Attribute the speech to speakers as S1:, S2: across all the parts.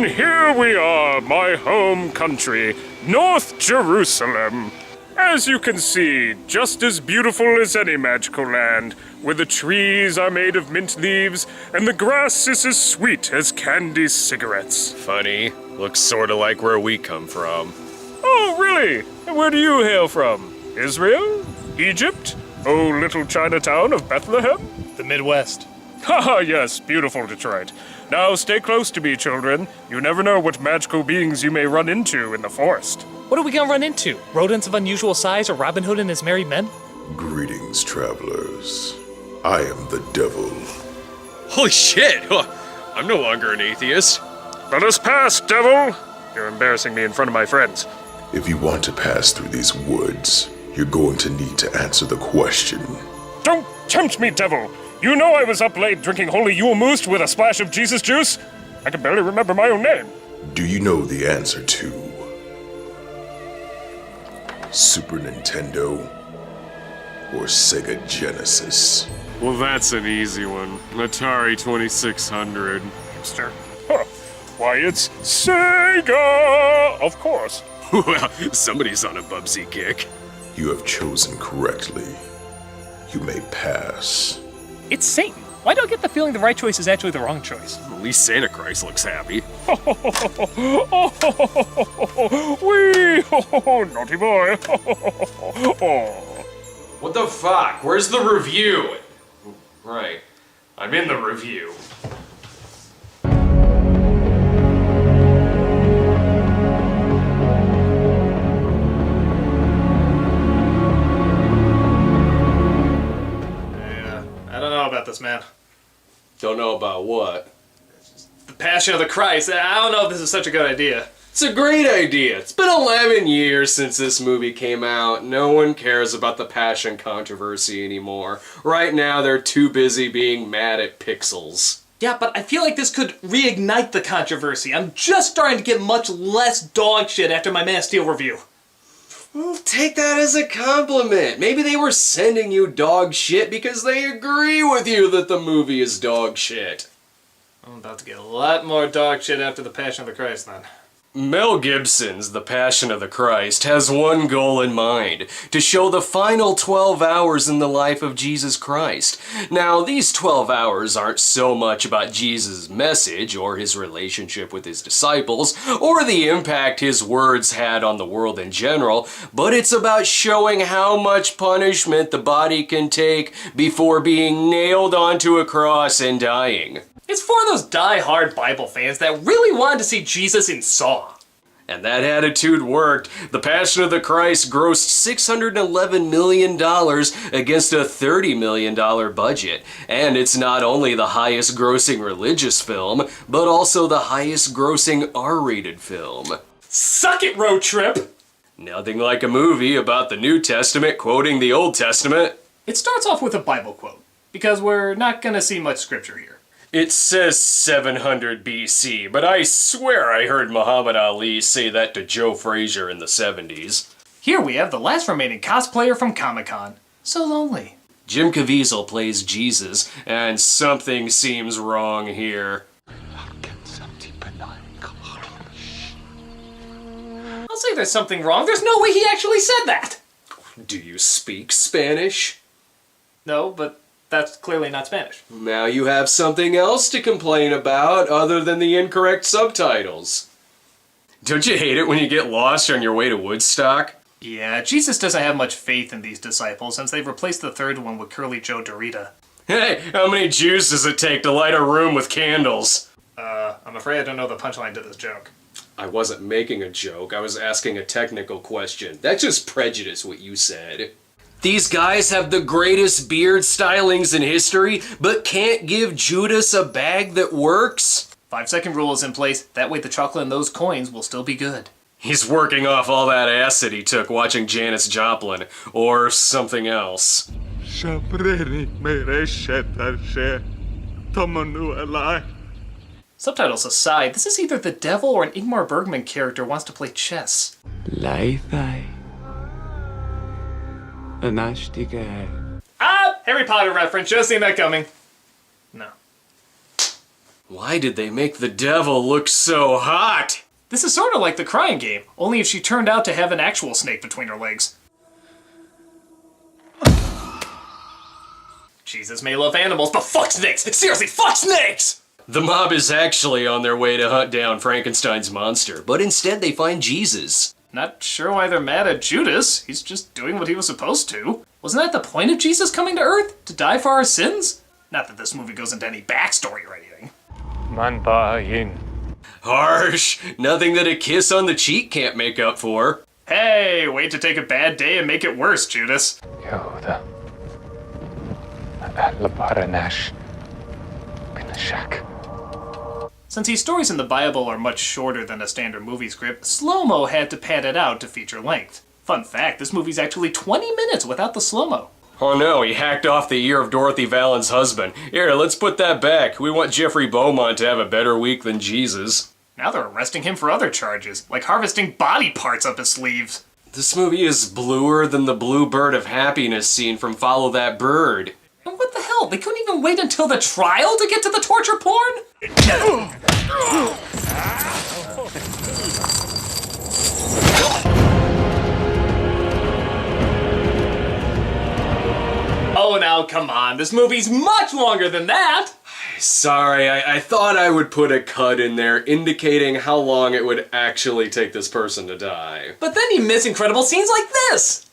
S1: here we are, my home country, North Jerusalem. As you can see, just as beautiful as any magical land, where the trees are made of mint leaves and the grass is as sweet as candy cigarettes.
S2: Funny. Looks sorta like where we come from.
S1: Oh, really? And where do you hail from? Israel? Egypt? Oh, little Chinatown of Bethlehem?
S3: The Midwest.
S1: Haha, yes, beautiful Detroit. Now stay close to me, children. You never know what magical beings you may run into in the forest.
S3: What are we gonna run into? Rodents of unusual size or Robin Hood and his merry men?
S4: Greetings, travelers. I am the devil.
S2: Holy shit! I'm no longer an atheist.
S1: Let us pass, devil! You're embarrassing me in front of my friends.
S4: If you want to pass through these woods, you're going to need to answer the question.
S1: Don't tempt me, devil! You know I was up late drinking holy Yule Moose with a splash of Jesus juice? I can barely remember my own name.
S4: Do you know the answer to Super Nintendo or Sega Genesis?
S2: Well, that's an easy one. Atari 2600.
S1: Hipster. Huh. Why, it's Sega! Of course.
S2: Well, somebody's on a Bubsy kick.
S4: You have chosen correctly. You may pass.
S3: It's Satan. Why do I get the feeling the right choice is actually the wrong choice?
S2: At least Santa Christ looks happy.
S1: Wee! Naughty boy.
S2: What the fuck? Where's the review? Right. I'm in the review.
S3: I don't know about this, man.
S2: Don't know about what?
S3: The Passion of the Christ. I don't know if this is such a good idea.
S2: It's a great idea. It's been 11 years since this movie came out. No one cares about the Passion controversy anymore. Right now, they're too busy being mad at pixels.
S3: Yeah, but I feel like this could reignite the controversy. I'm just starting to get much less dog shit after my Man of Steel review.
S2: Well, take that as a compliment. Maybe they were sending you dog shit because they agree with you that the movie is dog shit.
S3: I'm about to get a lot more dog shit after the Passion of the Christ, then.
S2: Mel Gibson's The Passion of the Christ has one goal in mind, to show the final 12 hours in the life of Jesus Christ. Now, these 12 hours aren't so much about Jesus' message or his relationship with his disciples or the impact his words had on the world in general, but it's about showing how much punishment the body can take before being nailed onto a cross and dying.
S3: It's for those die-hard Bible fans that really wanted to see Jesus in Saw.
S2: And that attitude worked. The Passion of the Christ grossed $611 million against a $30 million budget. And it's not only the highest grossing religious film, but also the highest grossing R-rated film.
S3: Suck it, Road Trip!
S2: Nothing like a movie about the New Testament quoting the Old Testament.
S3: It starts off with a Bible quote, because we're not gonna see much scripture here.
S2: It says 700 BC, but I swear I heard Muhammad Ali say that to Joe Frazier in the 70s.
S3: Here we have the last remaining cosplayer from Comic-Con. So lonely.
S2: Jim Caviezel plays Jesus, and something seems wrong here.
S3: I'll say there's something wrong. There's no way he actually said that!
S2: Do you speak Spanish?
S3: No, but that's clearly not Spanish.
S2: Now you have something else to complain about other than the incorrect subtitles. Don't you hate it when you get lost on your way to Woodstock?
S3: Yeah, Jesus doesn't have much faith in these disciples since they've replaced the third one with Curly Joe Dorita.
S2: Hey, how many Jews does it take to light a room with candles?
S3: I'm afraid I don't know the punchline to this joke.
S2: I wasn't making a joke, I was asking a technical question. That's just prejudice, what you said. These guys have the greatest beard stylings in history, but can't give Judas a bag that works?
S3: 5-second rule is in place, that way the chocolate in those coins will still be good.
S2: He's working off all that acid he took watching Janis Joplin, or something else.
S3: Subtitles aside, this is either the devil or an Ingmar Bergman character wants to play chess. Ah! Harry Potter reference, just seen that coming. No.
S2: Why did they make the devil look so hot?
S3: This is sort of like the crying game, only if she turned out to have an actual snake between her legs. Jesus may love animals, but fuck snakes! Seriously, fuck snakes!
S2: The mob is actually on their way to hunt down Frankenstein's monster, but instead they find Jesus.
S3: Not sure why they're mad at Judas. He's just doing what he was supposed to. Wasn't that the point of Jesus coming to Earth? To die for our sins? Not that this movie goes into any backstory or anything.
S2: Harsh. Nothing that a kiss on the cheek can't make up for.
S3: Hey, wait to take a bad day and make it worse, Judas. Since these stories in the Bible are much shorter than a standard movie script, slow-mo had to pad it out to feature length. Fun fact, this movie's actually 20 minutes without the slow-mo.
S2: Oh no, he hacked off the ear of Dorothy Vallon's husband. Here, let's put that back. We want Jeffrey Beaumont to have a better week than Jesus.
S3: Now they're arresting him for other charges, like harvesting body parts up his sleeves.
S2: This movie is bluer than the blue bird of happiness scene from Follow That Bird.
S3: And what the hell, they couldn't even wait until the trial to get to the torture porn? Oh, now come on, this movie's much longer than that!
S2: Sorry, I thought I would put a cut in there indicating how long it would actually take this person to die.
S3: But then you miss incredible scenes like this!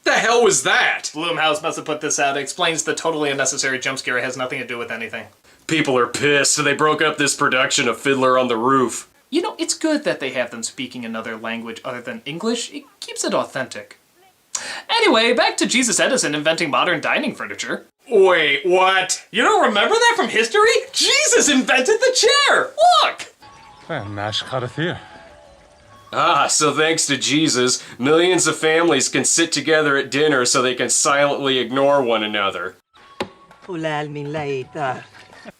S2: The hell was that?
S3: Blumhouse must have put this out. It explains the totally unnecessary jump scare has nothing to do with anything.
S2: People are pissed. They broke up this production of Fiddler on the Roof.
S3: You know, it's good that they have them speaking another language other than English. It keeps it authentic. Anyway, back to Jesus Edison inventing modern dining furniture.
S2: Wait, what?
S3: You don't remember that from history? Jesus invented the chair! Look!
S2: Ah, so thanks to Jesus, millions of families can sit together at dinner so they can silently ignore one another.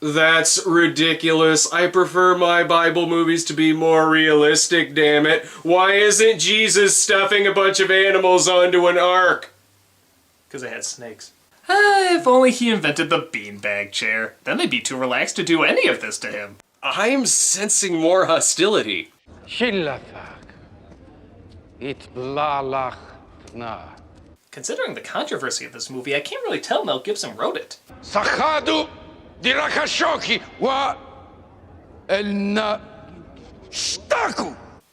S2: That's ridiculous. I prefer my Bible movies to be more realistic, damn it. Why isn't Jesus stuffing a bunch of animals onto an ark?
S3: Because it had snakes. If only he invented the beanbag chair. Then they'd be too relaxed to do any of this to him.
S2: I am sensing more hostility.
S3: Considering the controversy of this movie, I can't really tell Mel Gibson wrote it.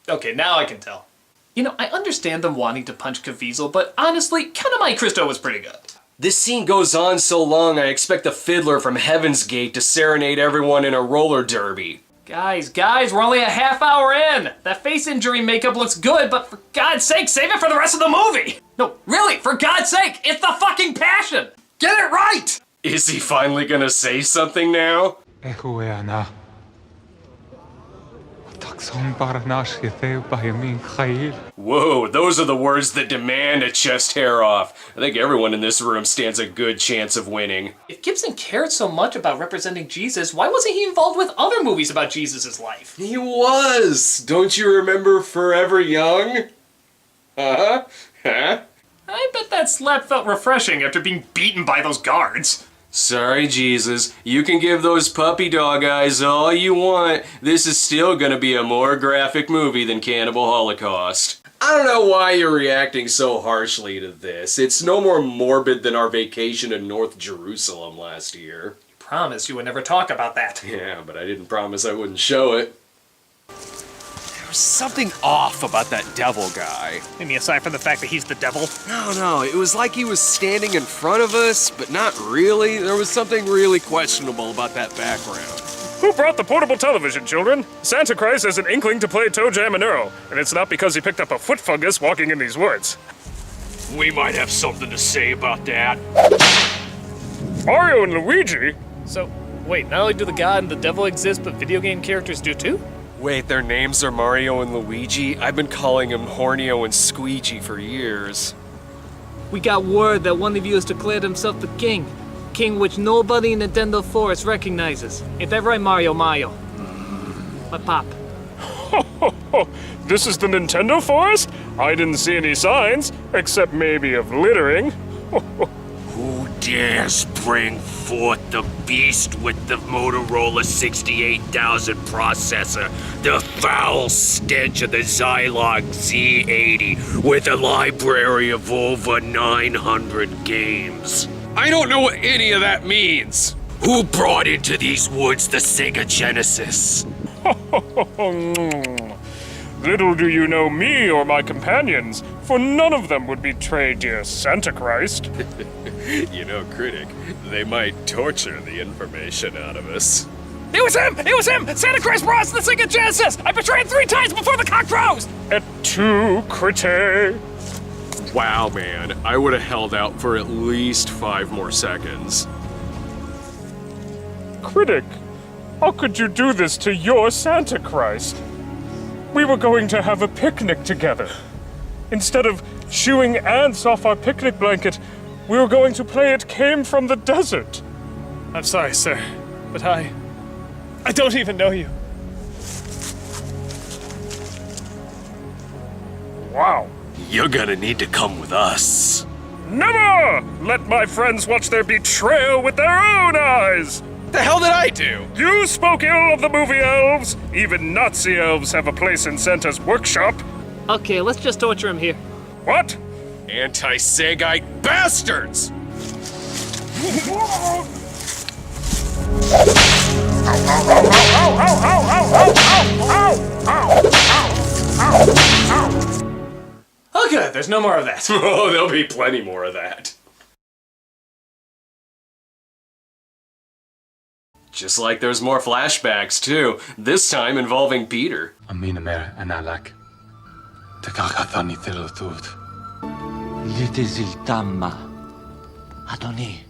S3: Okay, now I can tell. You know, I understand them wanting to punch Caviezel, but honestly, Count of Monte Cristo was pretty good.
S2: This scene goes on so long, I expect the fiddler from Heaven's Gate to serenade everyone in a roller derby.
S3: Guys, we're only a half hour in! That face injury makeup looks good, but for God's sake, save it for the rest of the movie! No, really, for God's sake, it's the fucking Passion! Get it right!
S2: Is he finally gonna say something now? Whoa, those are the words that demand a chest hair off. I think everyone in this room stands a good chance of winning.
S3: If Gibson cared so much about representing Jesus, why wasn't he involved with other movies about Jesus' life?
S2: He was! Don't you remember Forever Young? Huh?
S3: I bet that slap felt refreshing after being beaten by those guards.
S2: Sorry, Jesus. You can give those puppy dog eyes all you want. This is still gonna be a more graphic movie than Cannibal Holocaust. I don't know why you're reacting so harshly to this. It's no more morbid than our vacation in North Jerusalem last year.
S3: You promised you would never talk about that.
S2: Yeah, but I didn't promise I wouldn't show it.
S5: There was something off about that devil guy.
S3: I mean, aside from the fact that he's the devil.
S5: No, it was like he was standing in front of us, but not really. There was something really questionable about that background.
S1: Who brought the portable television, children? Santa Christ has an inkling to play Toe Jam and Earl, and it's not because he picked up a foot fungus walking in these woods.
S5: We might have something to say about that.
S1: Mario and Luigi?
S3: So, wait, not only do the god and the devil exist, but video game characters do too?
S2: Wait, their names are Mario and Luigi? I've been calling them Hornio and Squeegee for years.
S6: We got word that one of you has declared himself the king. King which nobody in Nintendo Forest recognizes. Ain't that right, Mario? My pop.
S1: This is the Nintendo Forest? I didn't see any signs, except maybe of littering.
S2: Who
S7: dares bring forth the beast with the Motorola 68,000 processor, the foul stench of the Zilog Z80 with a library of over 900 games?
S5: I don't know what any of that means.
S7: Who brought into these woods the Sega Genesis?
S1: Little do you know me or my companions, for none of them would betray dear Santa Christ.
S5: You know, Critic, they might torture the information out of us.
S3: It was him! It was him! Santa Christ brought us the Sega Genesis! I betrayed 3 times before the cock crows!
S1: Et tu, Crite?
S5: Wow, man, I would have held out for at least 5 more seconds.
S1: Critic, how could you do this to your Santa Christ? We were going to have a picnic together. Instead of shooing ants off our picnic blanket, we were going to play It Came from the Desert.
S8: I'm sorry, sir, but I don't even know you.
S1: Wow.
S7: You're gonna need to come with us.
S1: Never! Let my friends watch their betrayal with their own eyes!
S5: What the hell did I do?
S1: You spoke ill of the movie elves! Even Nazi elves have a place in Santa's workshop.
S6: Okay, let's just torture him here.
S1: What?
S5: Anti-Sagite bastards!
S3: Oh good, there's no more of that.
S2: Oh, there'll be plenty more of that. Just like there's more flashbacks, too. This time involving Peter.
S9: Aminamir analak. Takakathani thiluthut.
S10: Litiziltamma. Adoni.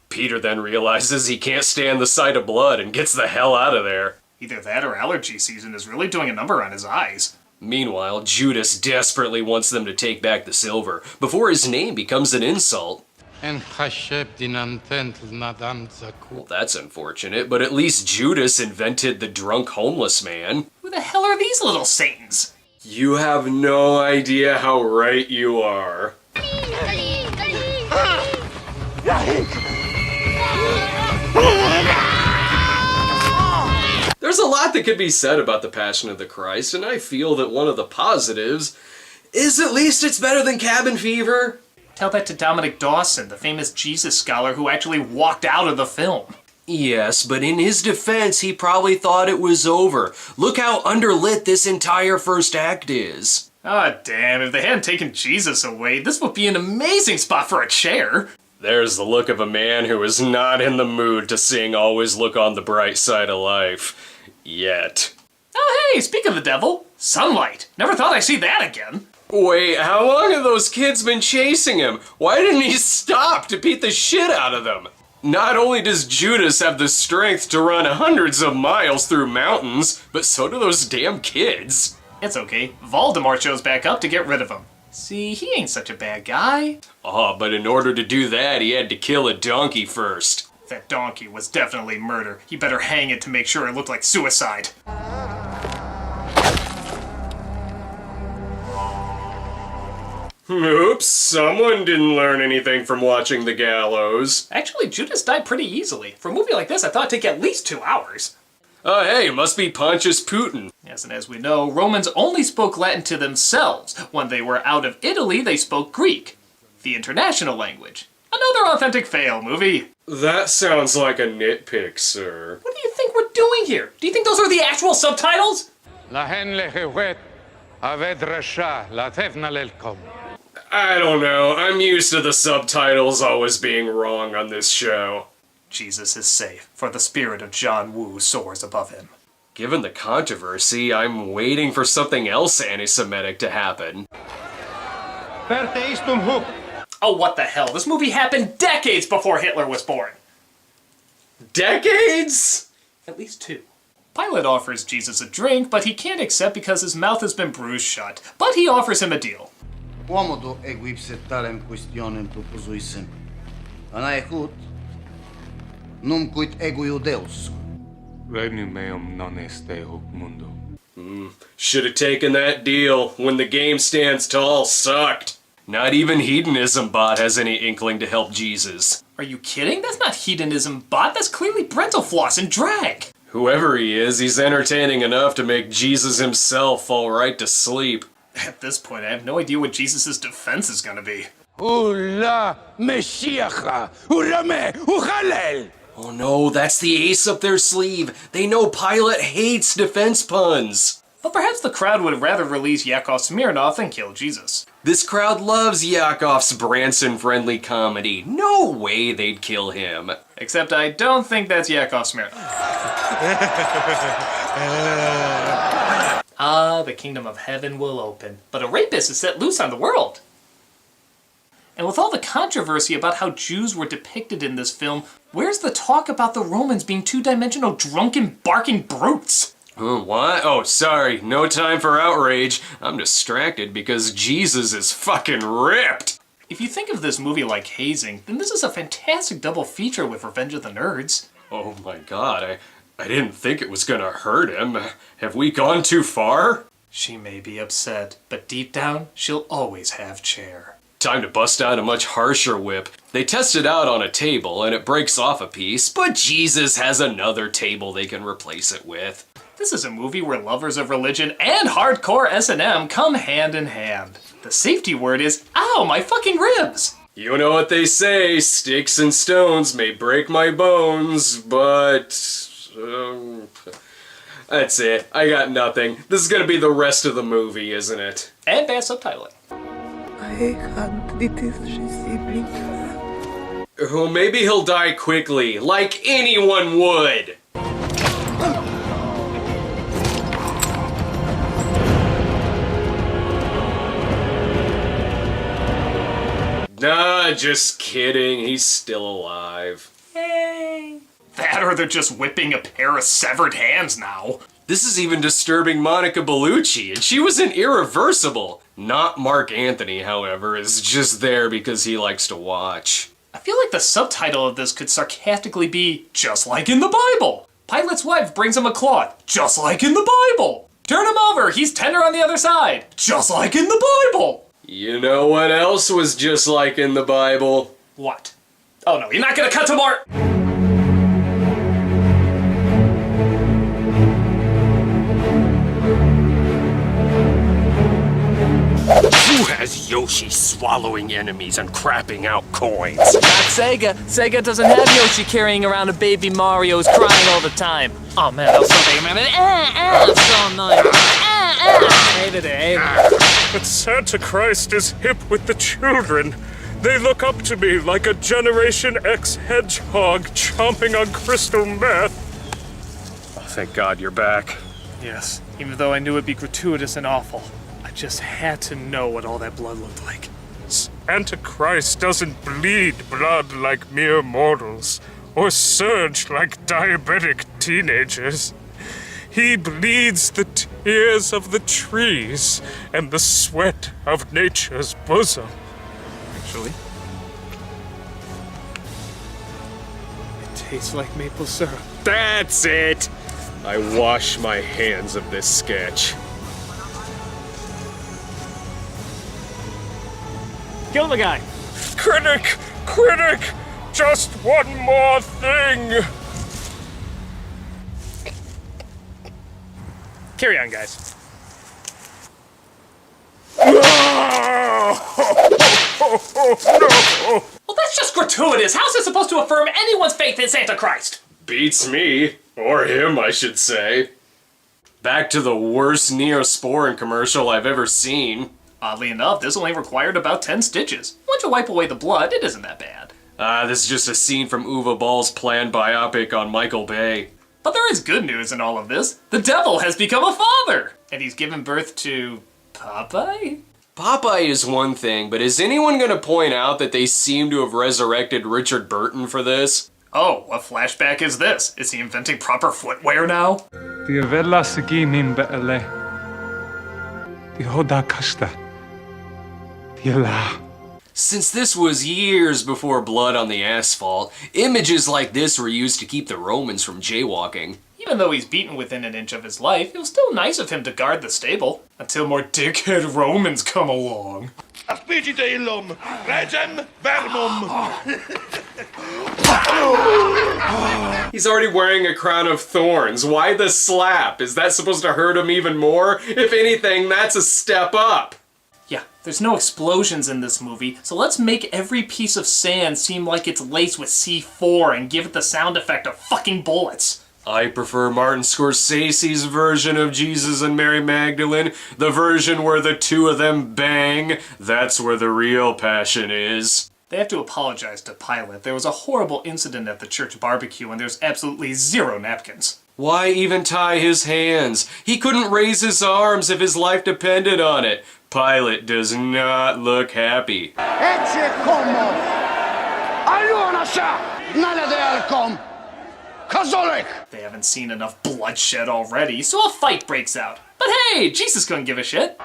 S2: Peter then realizes he can't stand the sight of blood and gets the hell out of there.
S3: Either that or allergy season is really doing a number on his eyes.
S2: Meanwhile, Judas desperately wants them to take back the silver before his name becomes an insult. Well, that's unfortunate, but at least Judas invented the drunk homeless man.
S3: Who the hell are these little satans?
S2: You have no idea how right you are. There's a lot that could be said about the Passion of the Christ, and I feel that one of the positives is at least it's better than Cabin Fever.
S3: Tell that to Dominic Dawson, the famous Jesus scholar who actually walked out of the film.
S2: Yes, but in his defense, he probably thought it was over. Look how underlit this entire first act is.
S3: Ah, damn, if they hadn't taken Jesus away, this would be an amazing spot for a chair.
S2: There's the look of a man who is not in the mood to sing Always Look on the Bright Side of Life. Yet.
S3: Oh hey, speak of the devil, sunlight. Never thought I'd see that again.
S2: Wait, how long have those kids been chasing him? Why didn't he stop to beat the shit out of them? Not only does Judas have the strength to run hundreds of miles through mountains, but so do those damn kids.
S3: It's okay, Voldemort shows back up to get rid of him. See, he ain't such a bad guy.
S2: Oh, but in order to do that, he had to kill a donkey first.
S3: That donkey was definitely murder. He better hang it to make sure it looked like suicide.
S2: Oops, someone didn't learn anything from watching The Gallows.
S3: Actually, Judas died pretty easily. For a movie like this, I thought it'd take at least 2 hours.
S2: Oh hey, it must be Pontius Putin.
S3: Yes, and as we know, Romans only spoke Latin to themselves. When they were out of Italy, they spoke Greek, the international language. Another authentic fail movie.
S2: That sounds like a nitpick, sir.
S3: What do you think we're doing here? Do you think those are the actual subtitles?
S2: I don't know. I'm used to the subtitles always being wrong on this show.
S3: Jesus is safe, for the spirit of John Woo soars above him.
S2: Given the controversy, I'm waiting for something else anti-Semitic to happen.
S3: Oh, what the hell? This movie happened decades before Hitler was born.
S2: Decades?
S3: At least 2. Pilate offers Jesus a drink, but he can't accept because his mouth has been bruised shut. But he offers him a deal.
S11: Quomodo eguipsetarem questionem proposuissem. Anaecut, numquid ego Iudeus.
S9: Regnum meum non est hoc mundo.
S2: Should have taken that deal when the game stands tall sucked. Not even Hedonism Bot has any inkling to help Jesus.
S3: Are you kidding? That's not hedonism bot, that's clearly Brental Floss and drag.
S2: Whoever he is, he's entertaining enough to make Jesus himself fall right to sleep.
S3: At this point, I have no idea what Jesus' defense is gonna be.
S7: Ula Meshiacha, Urame, Uchalel!
S2: Oh no, that's the ace up their sleeve. They know Pilate hates defense puns.
S3: But perhaps the crowd would rather release Yakov Smirnov than kill Jesus.
S2: This crowd loves Yakov's Branson-friendly comedy. No way they'd kill him.
S3: Except I don't think that's Yakov Smirnov. The kingdom of heaven will open. But a rapist is set loose on the world. And with all the controversy about how Jews were depicted in this film, where's the talk about the Romans being two-dimensional, drunken, barking brutes?
S2: What? Oh, sorry. No time for outrage. I'm distracted because Jesus is fucking ripped.
S3: If you think of this movie like hazing, then this is a fantastic double feature with Revenge of the Nerds.
S2: Oh my god, I didn't think it was gonna hurt him. Have we gone too far?
S3: She may be upset, but deep down, she'll always have chair.
S2: Time to bust out a much harsher whip. They test it out on a table and it breaks off a piece, but Jesus has another table they can replace it with.
S3: This is a movie where lovers of religion and hardcore S&M come hand in hand. The safety word is, ow, my fucking ribs!
S2: You know what they say, sticks and stones may break my bones, but... that's it. I got nothing. This is gonna be the rest of the movie, isn't it?
S3: And bad subtitling.
S2: Oh, maybe he'll die quickly, like anyone would! Nah, just kidding. He's still alive.
S3: Yay! That or they're just whipping a pair of severed hands now.
S2: This is even disturbing Monica Bellucci, and she was in Irreversible. Not Mark Anthony, however, is just there because he likes to watch.
S3: I feel like the subtitle of this could sarcastically be, just like in the Bible. Pilate's wife brings him a cloth, just like in the Bible. Turn him over, he's tender on the other side, just like in the Bible.
S2: You know what else was just like in the Bible?
S3: What? Oh no, you're not gonna cut to more!
S7: Who has Yoshi swallowing enemies and crapping out coins?
S6: Not Sega. Sega doesn't have Yoshi carrying around a baby Mario who's crying all the time. Oh man, that was so big, man. That's so annoying. Hated it.
S1: But Santa Christ is hip with the children. They look up to me like a Generation X hedgehog chomping on crystal meth.
S8: Oh, thank God you're back. Yes, even though I knew it'd be gratuitous and awful. I just had to know what all that blood looked like.
S1: Santa Christ doesn't bleed blood like mere mortals, or surge like diabetic teenagers. He bleeds the tears of the trees and the sweat of nature's bosom.
S8: Actually, it tastes like maple syrup.
S1: That's it! I wash my hands of this sketch.
S6: Kill the guy.
S1: Critic! Critic! Just one more thing!
S8: Carry on, guys.
S1: No!
S3: Well, that's just gratuitous. How's it supposed to affirm anyone's faith in Santa Christ?
S2: Beats me. Or him, I should say. Back to the worst Neosporin commercial I've ever seen.
S3: Oddly enough, this only required about 10 stitches. Once you wipe away the blood, it isn't that bad.
S2: This is just a scene from Uwe Ball's planned biopic on Michael Bay.
S3: But there is good news in all of this. The devil has become a father! And he's given birth to... Popeye?
S2: Popeye is one thing, but is anyone gonna point out that they seem to have resurrected Richard Burton for this?
S3: Oh, what flashback is this? Is he inventing proper footwear now?
S2: Since this was years before blood on the asphalt, images like this were used to keep the Romans from jaywalking.
S3: Even Even though he's beaten within an inch of his life, it was still nice of him to guard the stable. Until more dickhead Romans come along.
S2: He's already wearing a crown of thorns. Why the slap? Is that supposed to hurt him even more? If anything, that's a step up.
S3: Yeah, there's no explosions in this movie, so let's make every piece of sand seem like it's laced with C4 and give it the sound effect of fucking bullets.
S2: I prefer Martin Scorsese's version of Jesus and Mary Magdalene, the version where the two of them bang. That's where the real passion is.
S3: They have to apologize to Pilate. There was a horrible incident at the church barbecue and there's absolutely zero napkins.
S2: Why even tie his hands? He couldn't raise his arms if his life depended on it. Pilate does not look happy.
S3: They haven't seen enough bloodshed already, so a fight breaks out. But hey, Jesus couldn't give a shit.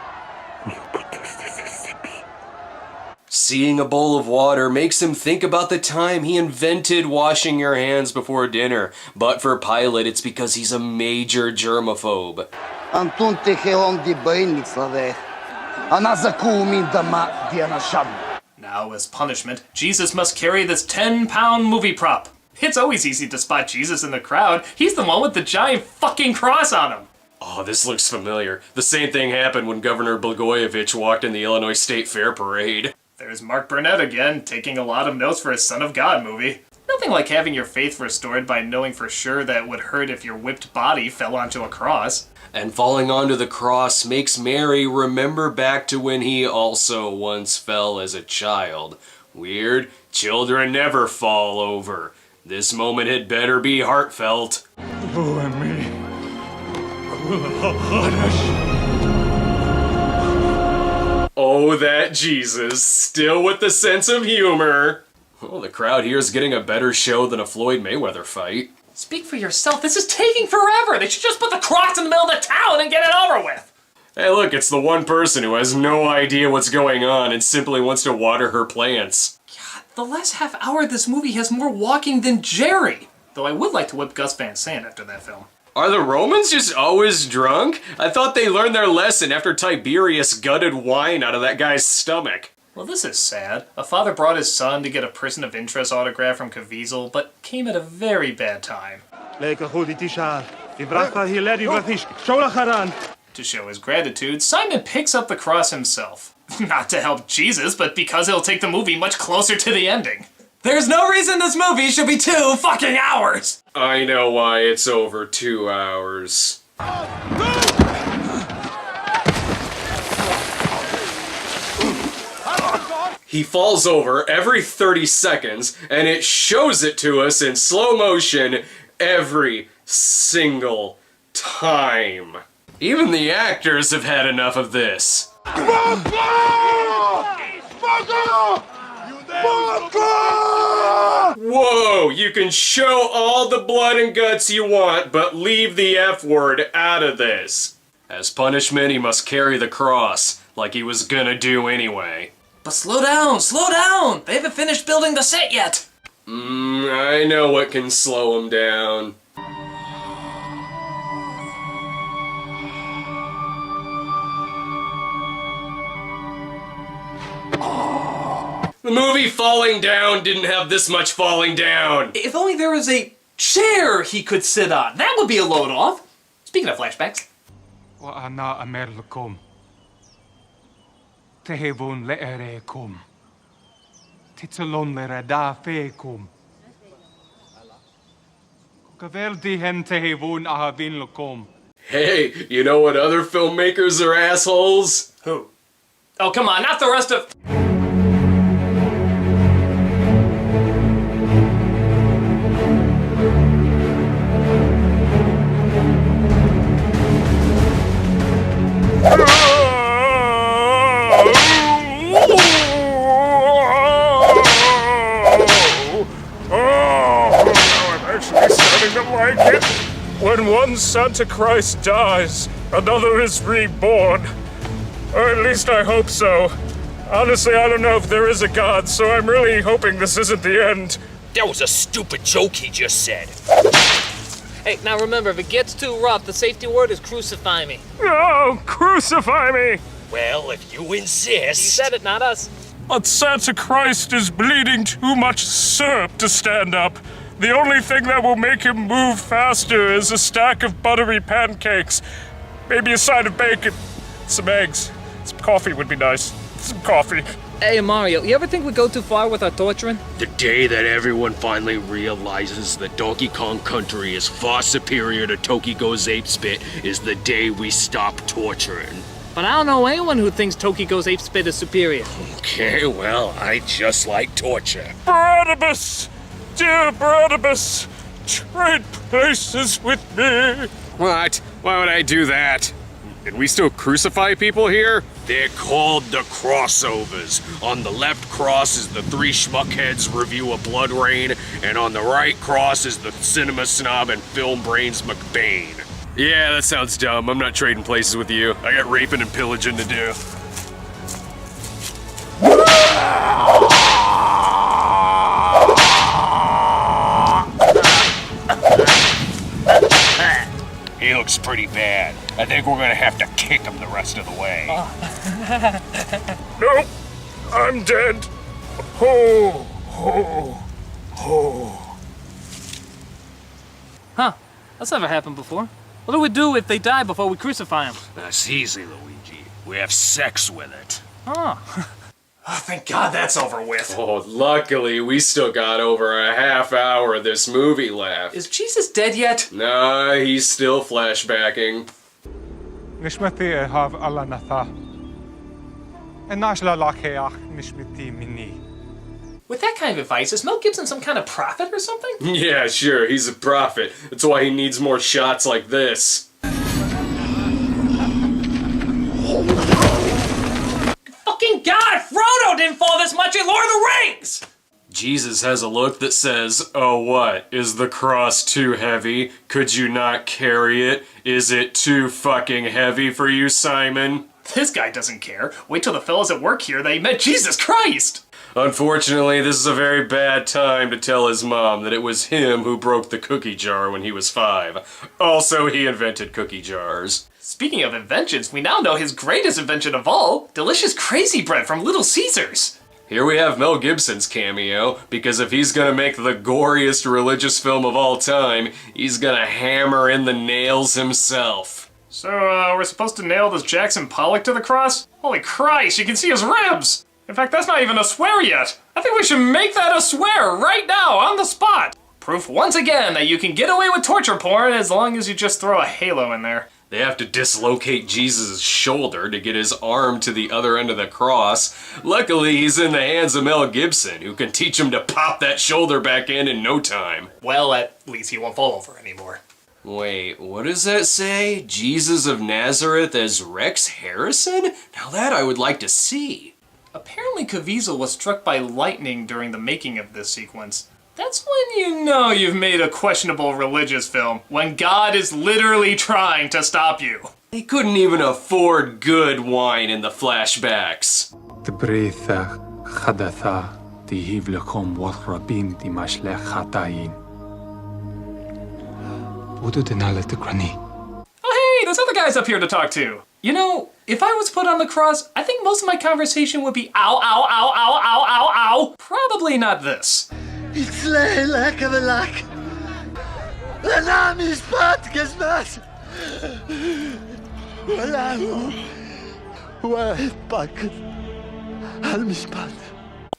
S2: Seeing a bowl of water makes him think about the time he invented washing your hands before dinner. But for Pilate, it's because he's a major germaphobe.
S3: Now, as punishment, Jesus must carry this 10-pound movie prop. It's always easy to spot Jesus in the crowd. He's the one with the giant fucking cross on him.
S2: Oh, this looks familiar. The same thing happened when Governor Blagojevich walked in the Illinois State Fair parade.
S3: There's Mark Burnett again, taking a lot of notes for his Son of God movie. Nothing like having your faith restored by knowing for sure that it would hurt if your whipped body fell onto a cross.
S2: And falling onto the cross makes Mary remember back to when he also once fell as a child. Weird, children never fall over. This moment had better be heartfelt. Oh, that Jesus, still with the sense of humor. Oh, the crowd here is getting a better show than a Floyd Mayweather fight.
S3: Speak for yourself, this is taking forever! They should just put the cross in the middle of the town and get it over with!
S2: Hey look, it's the one person who has no idea what's going on and simply wants to water her plants.
S3: God, the last half hour of this movie has more walking than Jerry! Though I would like to whip Gus Van Sant after that film.
S2: Are the Romans just always drunk? I thought they learned their lesson after Tiberius gutted wine out of that guy's stomach.
S3: Well, this is sad. A father brought his son to get a person of interest autograph from Caviezel, but came at a very bad time. To show his gratitude, Simon picks up the cross himself. Not to help Jesus, but because it'll take the movie much closer to the ending. There's no reason this movie should be 2 fucking hours!
S2: I know why it's over 2 hours. He falls over every 30 seconds, and it shows it to us in slow motion every single time. Even the actors have had enough of this. Whoa, you can show all the blood and guts you want, but leave the F word out of this. As punishment, he must carry the cross, like he was gonna do anyway.
S3: But slow down, slow down! They haven't finished building the set yet!
S2: I know what can slow him down. The movie Falling Down didn't have this much falling down.
S3: If only there was a chair he could sit on. That would be a load off. Speaking of flashbacks.
S2: Hey, you know what other filmmakers are assholes?
S3: Who? Oh, come on, not the rest of...
S1: When one Santa Christ dies, another is reborn. Or at least I hope so. Honestly, I don't know if there is a God, so I'm really hoping this isn't the end.
S7: That was a stupid joke he just said.
S6: Hey, now remember, if it gets too rough, the safety word is crucify me.
S1: Oh, crucify me!
S7: Well, if you
S6: You
S7: insist.
S6: said it, not us.
S1: But Santa Christ is bleeding too much syrup to stand up. The only thing that will make him move faster is a stack of buttery pancakes. Maybe a side of bacon. Some eggs. Some coffee would be nice. Some coffee.
S6: Hey, Mario, you ever think we go too far with our torturing?
S7: The day that everyone finally realizes that Donkey Kong Country is far superior to Tokigo's Ape Spit is the day we stop torturing.
S6: But I don't know anyone who thinks Tokigo's ape spit is superior.
S7: Okay, well, I just like torture.
S1: Barnabas! Dear Barnabas! Trade places with me!
S5: What? Why would I do that? Did we still crucify people here?
S7: They're called the crossovers. On the left cross is the three schmuckheads review a Blood Rain, and on the right cross is the cinema snob and film brains McBain.
S5: Yeah, that sounds dumb. I'm not trading places with you. I got raping and pillaging to do.
S7: He looks pretty bad. I think we're gonna have to kick him the rest of the way.
S1: Nope! I'm dead! Ho! Ho! Ho!
S6: Huh, that's never happened before. What do we do if they die before we crucify them?
S7: That's easy, Luigi. We have sex with it.
S6: Oh.
S3: Oh, thank God that's over with.
S2: Oh, luckily, we still got over a half hour of this movie left.
S3: Is Jesus dead yet?
S2: Nah, he's still flashbacking.
S9: Nishmati have Allah natha. And nashla lakeach nishmati mini.
S3: With that kind of advice, is Mel Gibson some kind of prophet or something?
S2: Yeah, sure, he's a prophet. That's why he needs more shots like this.
S3: Fucking God, Frodo didn't fall this much in Lord of the Rings!
S2: Jesus has a look that says, oh what, is the cross too heavy? Could you not carry it? Is it too fucking heavy for you, Simon?
S3: This guy doesn't care. Wait till the fellas at work hear that he met Jesus Christ!
S2: Unfortunately, this is a very bad time to tell his mom that it was him who broke the cookie jar when he was 5. Also, he invented cookie jars.
S3: Speaking of inventions, we now know his greatest invention of all, delicious crazy bread from Little Caesars.
S2: Here we have Mel Gibson's cameo, because if he's gonna make the goriest religious film of all time, he's gonna hammer in the nails himself.
S3: So, we're supposed to nail this Jackson Pollock to the cross? Holy Christ, you can see his ribs! In fact, that's not even a swear yet. I think we should make that a swear right now, on the spot. Proof once again that you can get away with torture porn as long as you just throw a halo in there.
S2: They have to dislocate Jesus' shoulder to get his arm to the other end of the cross. Luckily, he's in the hands of Mel Gibson, who can teach him to pop that shoulder back in no time.
S3: Well, at least he won't fall over anymore.
S2: Wait, what does that say? Jesus of Nazareth as Rex Harrison? Now that I would like to see.
S3: Apparently Caviezel was struck by lightning during the making of this sequence. That's when you know you've made a questionable religious film, when God is literally trying to stop you.
S2: They couldn't even afford good wine in the flashbacks.
S9: Tbretha Hadatha Tihivlakom Watrabin Dimashle Hatayin. Budu Denala Tikrani.
S3: Oh hey, there's other guys up here to talk to. You know, if I was put on the cross, I think most of my conversation would be ow, ow, ow, ow, ow, ow, ow. Probably not this.
S12: It's like a lack. The name is Pat Gesmas.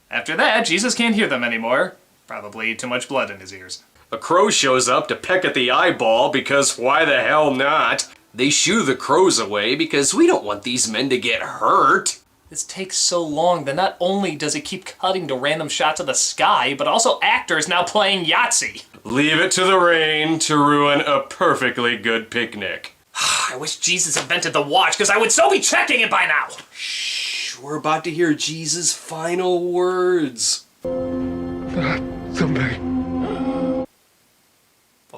S3: After that, Jesus can't hear them anymore. Probably too much blood in his ears.
S2: A crow shows up to peck at the eyeball because why the hell not? They shoo the crows away because we don't want these men to get hurt.
S3: This takes so long that not only does it keep cutting to random shots of the sky, but also actors now playing Yahtzee.
S2: Leave it to the rain to ruin a perfectly good picnic.
S3: I wish Jesus invented the watch, because I would so be checking it by now!
S2: Shh, we're about to hear Jesus' final words.
S3: Well,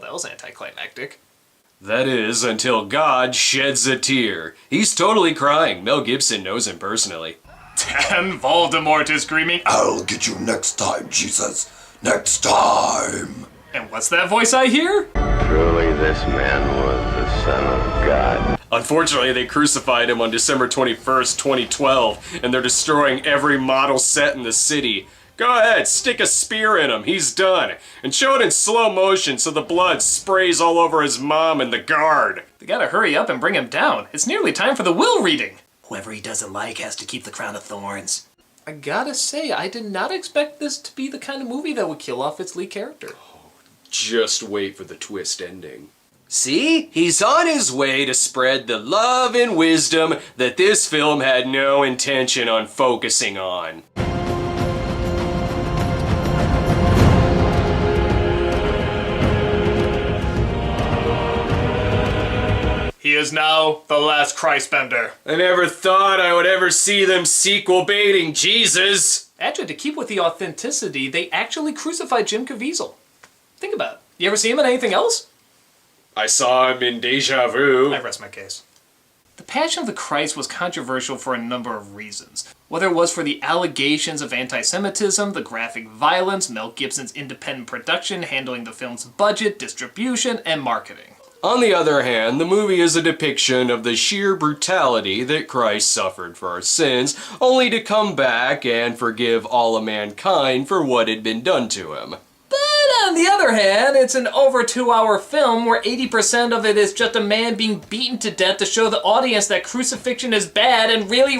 S3: that was anticlimactic.
S2: That is, until God sheds a tear. He's totally crying. Mel Gibson knows him personally.
S3: Then Voldemort is screaming,
S4: I'll get you next time, Jesus. Next time.
S3: And what's that voice I hear?
S13: Truly, this man was the Son of God.
S2: Unfortunately, they crucified him on December 21st, 2012, and they're destroying every model set in the city. Go ahead, stick a spear in him, he's done. And show it in slow motion so the blood sprays all over his mom and the guard.
S3: They gotta hurry up and bring him down. It's nearly time for the will reading.
S10: Whoever he doesn't like has to keep the crown of thorns.
S3: I gotta say, I did not expect this to be the kind of movie that would kill off its lead character.
S2: Just wait for the twist ending. See? He's on his way to spread the love and wisdom that this film had no intention on focusing on.
S8: He is now the last Christbender.
S2: I never thought I would ever see them sequel baiting Jesus.
S3: Actually, to keep with the authenticity, they actually crucified Jim Caviezel. Think about it. You ever see him in anything else?
S2: I saw him in Deja Vu.
S3: I rest my case. The Passion of the Christ was controversial for a number of reasons. Whether it was for the allegations of anti-Semitism, the graphic violence, Mel Gibson's independent production handling the film's budget, distribution, and marketing.
S2: On the other hand, the movie is a depiction of the sheer brutality that Christ suffered for our sins, only to come back and forgive all of mankind for what had been done to him.
S3: But on the other hand, it's an over 2-hour film where 80% of it is just a man being beaten to death to show the audience that crucifixion is bad and really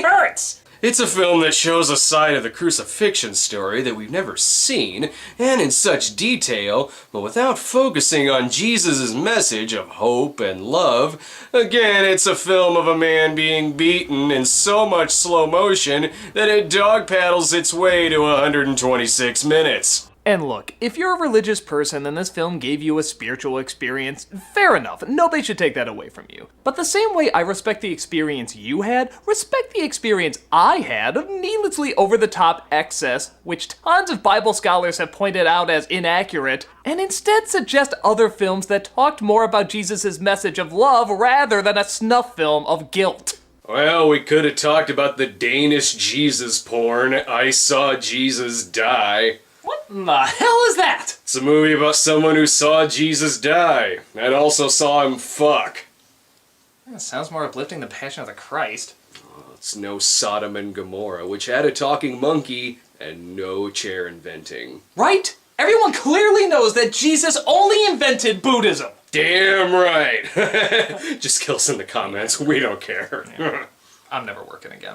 S3: hurts.
S2: It's a film that shows a side of the crucifixion story that we've never seen, and in such detail, but without focusing on Jesus' message of hope and love. Again, it's a film of a man being beaten in so much slow motion that it dog paddles its way to 126 minutes.
S3: And look, if you're a religious person and this film gave you a spiritual experience, fair enough, nobody should take that away from you. But the same way I respect the experience you had, respect the experience I had of needlessly over-the-top excess, which tons of Bible scholars have pointed out as inaccurate, and instead suggest other films that talked more about Jesus' message of love rather than a snuff film of guilt.
S2: Well, we could have talked about the Danish Jesus porn, I Saw Jesus Die.
S3: What in the hell is that?
S2: It's a movie about someone who saw Jesus die, and also saw him fuck.
S3: That sounds more uplifting than Passion of the Christ.
S2: Oh, it's no Sodom and Gomorrah, which had a talking monkey and no chair inventing.
S3: Right? Everyone clearly knows that Jesus only invented Buddhism.
S2: Damn right. Just kill us in the comments, we don't care.
S3: Yeah. I'm never working again.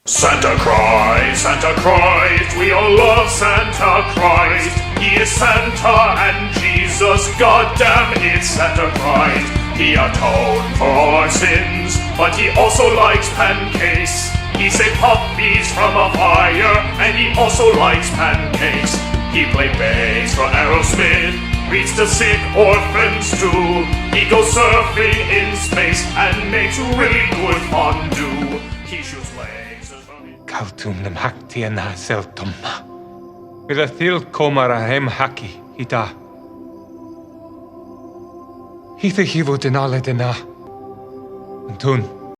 S1: Santa Christ, we all love Santa Christ. He is Santa and Jesus, goddamn it's Santa Christ. He atoned for all our sins, but he also likes pancakes. He saved puppies from a fire, and he also likes pancakes. He played bass for Aerosmith, reads the sick orphans too. He goes surfing in space and makes really good fondue. He shoots legs.
S9: Kautum nem hakti en ha seltumma. With a thil komara hem haki hita. Hitha hivo denale dena. Untun.